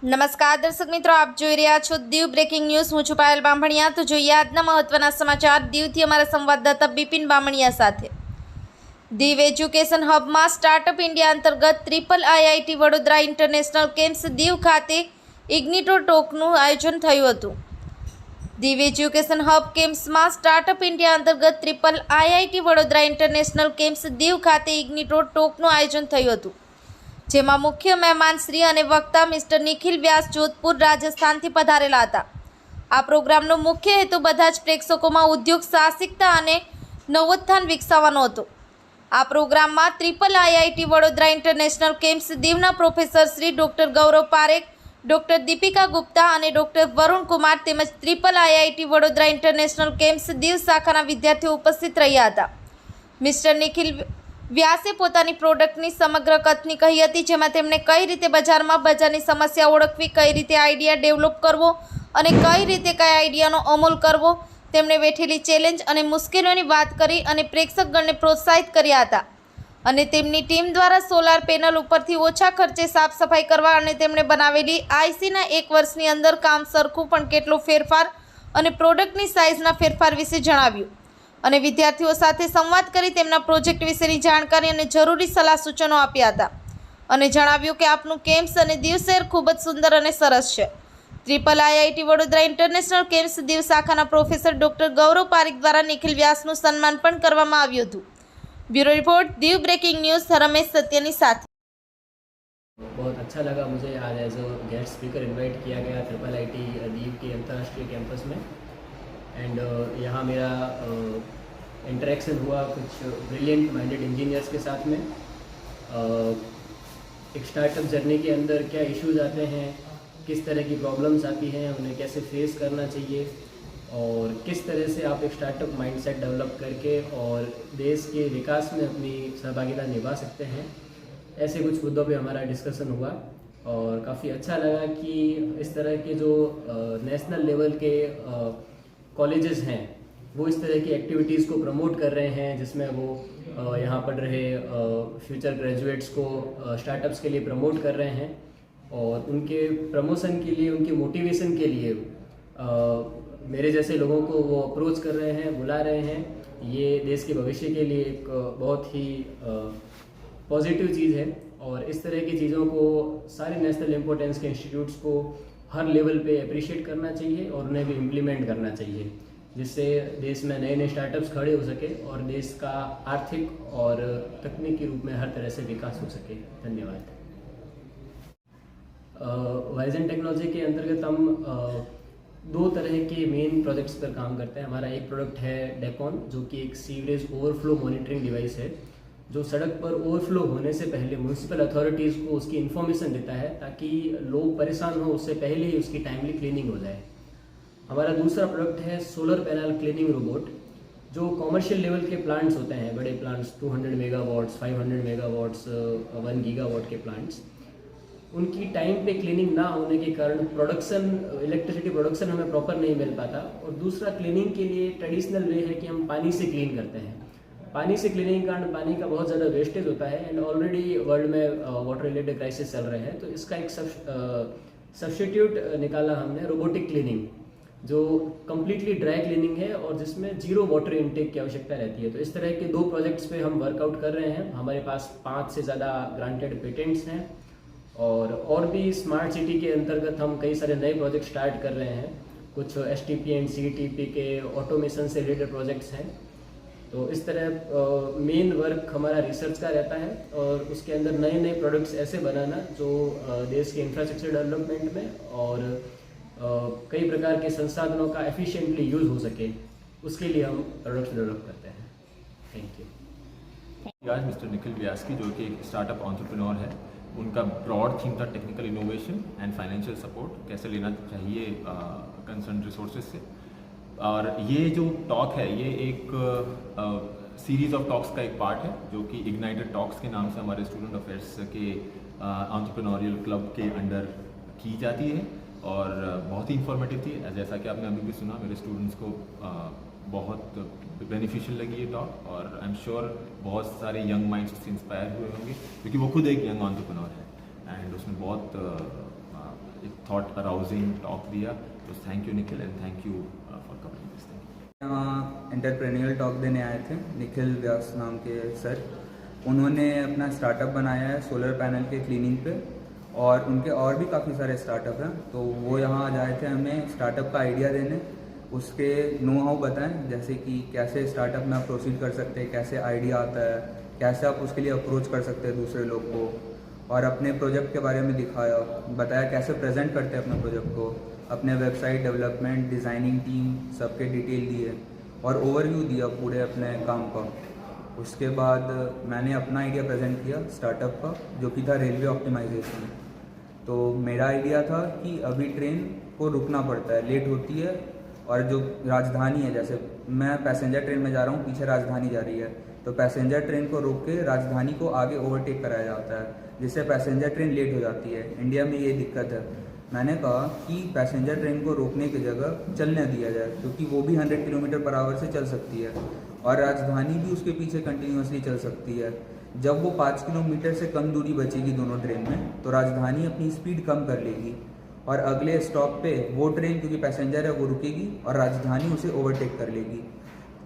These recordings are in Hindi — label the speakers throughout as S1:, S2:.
S1: નમસ્કાર દર્શક મિત્રો, આપ જોઈ રહ્યા છો દીવ બ્રેકિંગ ન્યૂઝ। હું છું પાયલ બામણિયા। તો જોઈએ આજના મહત્વના સમાચાર દીવથી અમારા સંવાદદાતા બિપિન બામણિયા સાથે। દીવ એજ્યુકેશન હબમાં સ્ટાર્ટઅપ ઇન્ડિયા અંતર્ગત triple IIT Vadodara international campus Diu ખાતે ઇગ્નિટો ટોકનું આયોજન થયું હતું। દીવ એજ્યુકેશન હબ કેમ્પસમાં સ્ટાર્ટઅપ ઇન્ડિયા અંતર્ગત triple IIT Vadodara international campus Diu ખાતે ઇગ્નિટો ટોકનું આયોજન થયું હતું, જેમાં મુખ્ય મહેમાન શ્રી અને વક્તા મિસ્ટર નિખિલ વ્યાસ જોધપુર રાજસ્થાનથી પધારેલા હતા। આ પ્રોગ્રામનો મુખ્ય હેતુ બધા જ પ્રેક્ષકોમાં ઉદ્યોગ સાહસિકતા અને નવોત્થાન વિકસાવવાનો હતો। આ પ્રોગ્રામમાં triple IIT Vadodara international campus દીવના પ્રોફેસર શ્રી ડૉક્ટર ગૌરવ પારેખ, ડૉક્ટર દીપિકા ગુપ્તા અને ડૉક્ટર વરુણ કુમાર તેમજ triple IIT Vadodara international campus Diu શાખાના વિદ્યાર્થીઓ ઉપસ્થિત રહ્યા હતા। મિસ્ટર નિખિલ વ્યાસે પોતાની પ્રોડક્ટની સમગ્ર કથની કહી હતી, જેમાં તેમણે કઈ રીતે બજારની સમસ્યા ઓળખવી, કઈ રીતે આઈડિયા ડેવલપ કરવો અને કઈ રીતે કયા આઈડિયાનો અમલ કરવો, તેમણે વેઠેલી ચેલેન્જ અને મુશ્કેલીઓની વાત કરી અને પ્રેક્ષકગણને પ્રોત્સાહિત કર્યા હતા। અને તેમની ટીમ દ્વારા સોલાર પેનલ ઉપરથી ઓછા ખર્ચે સાફ સફાઈ કરવા અને તેમણે બનાવેલી આઈસીના 1 વર્ષની અંદર કામ સરખું પણ કેટલો ફેરફાર અને પ્રોડક્ટની સાઇઝના ફેરફાર વિશે જણાવ્યું અને વિદ્યાર્થીઓ સાથે સંવાદ કરી તેમના પ્રોજેક્ટ વિશેની જાણકારી અને જરૂરી સલાહ સૂચનો આપ્યા હતા અને જણાવ્યું કે આપનું કેમ્પસ અને દીવ શહેર ખૂબ જ સુંદર અને સરસ છે। Triple IIT Vadodara international campus Diu શાખાના પ્રોફેસર ડૉક્ટર ગૌરવ પારેખ દ્વારા નિખિલ વ્યાસનું સન્માન પણ કરવામાં આવ્યું હતું। Bureau report Diu breaking news Ramesh सत्यनी साथ।
S2: बहुत अच्छा लगा मुझे आज as a guest speaker invite किया गया ट्रिपल आईटी दीव के अंतर्राष्ट्रीय कैंपस में एंड यहाँ मेरा इंटरेक्शन हुआ कुछ ब्रिलियंट माइंडेड इंजीनियर्स के साथ में। एक स्टार्टअप जर्नी के अंदर क्या इश्यूज आते हैं, किस तरह की प्रॉब्लम्स आती हैं, उन्हें कैसे फेस करना चाहिए और किस तरह से आप एक स्टार्टअप माइंडसेट डेवलप करके और देश के विकास में अपनी सहभागिता निभा सकते हैं, ऐसे कुछ मुद्दों पे हमारा डिस्कशन हुआ और काफ़ी अच्छा लगा कि इस तरह के जो नेशनल लेवल के कॉलेजेस हैं वो इस तरह की एक्टिविटीज़ को प्रमोट कर रहे हैं, जिसमें वो यहाँ पढ़ रहे फ्यूचर ग्रेजुएट्स को स्टार्टअप्स के लिए प्रमोट कर रहे हैं और उनके प्रमोशन के लिए, उनके मोटिवेशन के लिए मेरे जैसे लोगों को वो अप्रोच कर रहे हैं, बुला रहे हैं। ये देश के भविष्य के लिए एक बहुत ही पॉजिटिव चीज़ है और इस तरह की चीज़ों को सारे नेशनल इम्पोर्टेंस के इंस्टीट्यूट्स को हर लेवल पे अप्रिशिएट करना चाहिए और उन्हें भी इम्प्लीमेंट करना चाहिए, जिससे देश में नए नए स्टार्टअप्स खड़े हो सके और देश का आर्थिक और तकनीकी रूप में हर तरह से विकास हो सके। धन्यवाद। वाइजन टेक्नोलॉजी के अंतर्गत हम 2 तरह के मेन प्रोजेक्ट्स पर काम करते हैं। हमारा एक प्रोडक्ट है डेकॉन, जो कि एक सीवरेज ओवरफ्लो मॉनिटरिंग डिवाइस है, जो सड़क पर ओवरफ्लो होने से पहले म्यूनसिपल अथॉरिटीज़ को उसकी इन्फॉर्मेशन देता है ताकि लोग परेशान हो उससे पहले ही उसकी टाइमली क्लीनिंग हो जाए। हमारा दूसरा प्रोडक्ट है सोलर पैनल क्लीनिंग रोबोट, जो कॉमर्शियल लेवल के प्लांट्स होते हैं, बड़े प्लांट्स 200 मेगावाट्स, 500 मेगावाट्स, 1 गीगावाट के प्लांट्स, उनकी टाइम पे क्लीनिंग ना होने के कारण इलेक्ट्रिसिटी प्रोडक्शन हमें प्रॉपर नहीं मिल पाता। और दूसरा, क्लीनिंग के लिए ट्रेडिशनल वे है कि हम पानी से क्लीन करते हैं। पानी से क्लीनिंग के कारण पानी का बहुत ज़्यादा वेस्टेज होता है एंड ऑलरेडी वर्ल्ड में वाटर रिलेटेड क्राइसिस चल रहे हैं, तो इसका एक सब्स्टिट्यूट निकाला हमने, रोबोटिक क्लीनिंग, जो कम्प्लीटली ड्राई क्लीनिंग है और जिसमें 0 वाटर इनटेक की आवश्यकता रहती है। तो इस तरह के 2 प्रोजेक्ट्स पे हम वर्कआउट कर रहे हैं। हमारे पास 5 से ज़्यादा ग्रांटेड पेटेंट्स हैं और भी स्मार्ट सिटी के अंतर्गत हम कई सारे नए प्रोजेक्ट स्टार्ट कर रहे हैं। कुछ STP एंड CTP के ऑटोमेशन से रिलेटेड प्रोजेक्ट्स हैं। तो इस तरह मेन वर्क हमारा रिसर्च का रहता है और उसके अंदर नए नए प्रोडक्ट्स ऐसे बनाना जो देश के इंफ्रास्ट्रक्चर डेवलपमेंट में और कई प्रकार के संसाधनों का एफिशिएंटली यूज़ हो सके, उसके लिए हम प्रोडक्ट्स डेवलप करते हैं। Thank you.
S3: आज मिस्टर निखिल व्यास की, जो कि एक स्टार्टअप एंटरप्रेन्योर है, उनका ब्रॉड थीम था technical innovation and financial support, कैसे लेना चाहिए कंसर्न रिसोर्सेज से। और ये जो टॉक है ये एक सीरीज ऑफ टॉक्स का एक पार्ट है, जो कि इग्नाइटेड टॉक्स के नाम से हमारे स्टूडेंट अफेयर्स के एंटरप्रेन्योरियल क्लब के अंडर की जाती है और बहुत ही इंफॉर्मेटिव थी। जैसा कि आपने अभी भी सुना, मेरे स्टूडेंट्स को बहुत बेनिफिशियल लगी ये टॉक और आई एम श्योर बहुत सारे यंग माइंड्स से इंस्पायर हुए होंगे, क्योंकि वो खुद एक यंग एंटरप्रेन्योर है एंड उसने बहुत एक थॉट अराउजिंग टॉक दिया. तो thank you Nikhil and thank you for covering this thing.
S4: यहाँ एंटरप्रेन्योरल टॉक देने आए थे निखिल व्यास नाम के सर. उन्होंने अपना स्टार्टअप बनाया है सोलर पैनल के क्लीनिंग पे, और उनके और भी काफ़ी सारे स्टार्टअप हैं. तो वो यहाँ आ जाए थे हमें स्टार्टअप का आइडिया देने, उसके नो हाउ बताएं, जैसे कि कैसे स्टार्टअप में आप प्रोसीड कर सकते हैं, कैसे आइडिया आता है, कैसे आप उसके लिए अप्रोच कर सकते हैं दूसरे लोग को, और अपने प्रोजेक्ट के बारे में दिखाया, बताया कैसे प्रेजेंट करते हैं अपने प्रोजेक्ट को, अपने वेबसाइट डेवलपमेंट, डिज़ाइनिंग टीम सबके डिटेल दिए और ओवरव्यू दिया पूरे अपने काम का. उसके बाद मैंने अपना आइडिया प्रेजेंट किया स्टार्टअप का, जो कि था रेलवे ऑप्टिमाइजेशन. तो मेरा आइडिया था कि अभी ट्रेन को रुकना पड़ता है, लेट होती है, और जो राजधानी है, जैसे मैं पैसेंजर ट्रेन में जा रहा हूँ, पीछे राजधानी जा रही है, तो पैसेंजर ट्रेन को रोक के राजधानी को आगे ओवरटेक कराया जाता है, जिससे पैसेंजर ट्रेन लेट हो जाती है. इंडिया में ये दिक्कत है. मैंने कहा कि पैसेंजर ट्रेन को रोकने की जगह चलने दिया जाए, क्योंकि वो भी 100 किलोमीटर पर आवर से चल सकती है, और राजधानी भी उसके पीछे कंटिन्यूसली चल सकती है. जब वो 5 किलोमीटर से कम दूरी बचेगी दोनों ट्रेन में, तो राजधानी अपनी स्पीड कम कर लेगी, और अगले स्टॉप पे वो ट्रेन, क्योंकि पैसेंजर है, वो रुकेगी और राजधानी उसे ओवरटेक कर लेगी.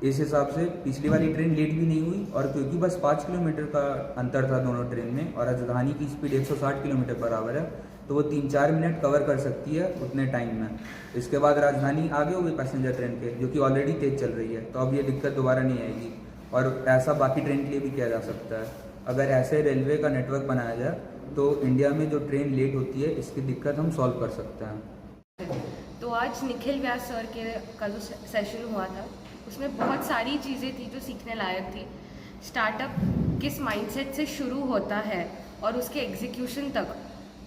S4: इस हिसाब से पिछली वाली ट्रेन लेट भी नहीं हुई, और क्योंकि बस 5 किलोमीटर का अंतर था दोनों ट्रेन में, और राजधानी की स्पीड 160 किलोमीटर पर आवर है, तो वो 3-4 मिनट कवर कर सकती है उतने टाइम में. इसके बाद राजधानी आगे हो गई पैसेंजर ट्रेन के, जो कि ऑलरेडी तेज चल रही है, तो अब ये दिक्कत दोबारा नहीं आएगी. और ऐसा बाकी ट्रेन के लिए भी किया जा सकता है. अगर ऐसे रेलवे का नेटवर्क बनाया जाए, तो इंडिया में जो ट्रेन लेट होती है, इसकी दिक्कत हम सॉल्व कर सकते हैं.
S5: तो आज निखिल व्यास सर के का जो सेशन हुआ था, उसमें बहुत सारी चीज़ें थी जो सीखने लायक थी. स्टार्टअप किस माइंडसेट से शुरू होता है और उसके एग्जीक्यूशन तक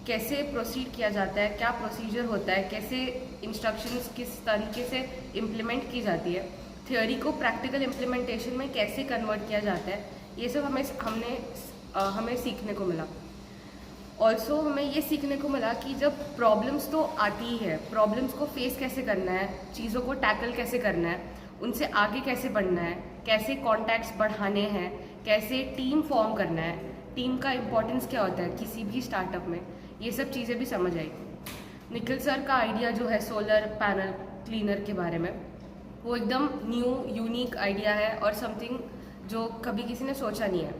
S5: कैसे प्रोसीड किया जाता है, क्या प्रोसीजर होता है, कैसे इंस्ट्रक्शंस किस तरीके से इम्प्लीमेंट की जाती है, थ्योरी को प्रैक्टिकल इम्प्लीमेंटेशन में कैसे कन्वर्ट किया जाता है, ये सब हमें सीखने को मिला. ऑल्सो हमें ये सीखने को मिला कि जब प्रॉब्लम्स तो आती है, प्रॉब्लम्स को फेस कैसे करना है, चीज़ों को टैकल कैसे करना है, उनसे आगे कैसे बढ़ना है, कैसे कॉन्टैक्ट्स बढ़ाने हैं, कैसे टीम फॉर्म करना है, टीम का इम्पोर्टेंस क्या होता है किसी भी स्टार्टअप में, ये सब चीज़ें भी समझ आई. निखिल सर का आइडिया जो है सोलर पैनल क्लीनर के बारे में, वो एकदम न्यू यूनिक आइडिया है और समथिंग जो कभी किसी ने सोचा नहीं है.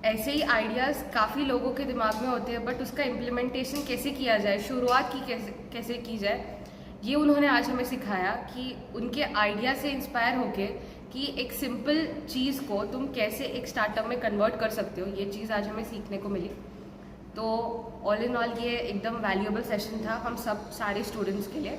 S5: ऐसे ही आइडियाज़ काफ़ी लोगों के दिमाग में होते हैं, बट उसका इम्प्लीमेंटेशन कैसे किया जाए, शुरुआत की कैसे की जाए, ये उन्होंने आज हमें सिखाया कि उनके आइडिया से इंस्पायर होके कि एक सिंपल चीज़ को तुम कैसे एक स्टार्टअप में कन्वर्ट कर सकते हो, ये चीज़ आज हमें सीखने को मिली. तो ऑल इन ऑल ये एकदम वैल्यूएबल सेशन था हम सब सारे स्टूडेंट्स के लिए.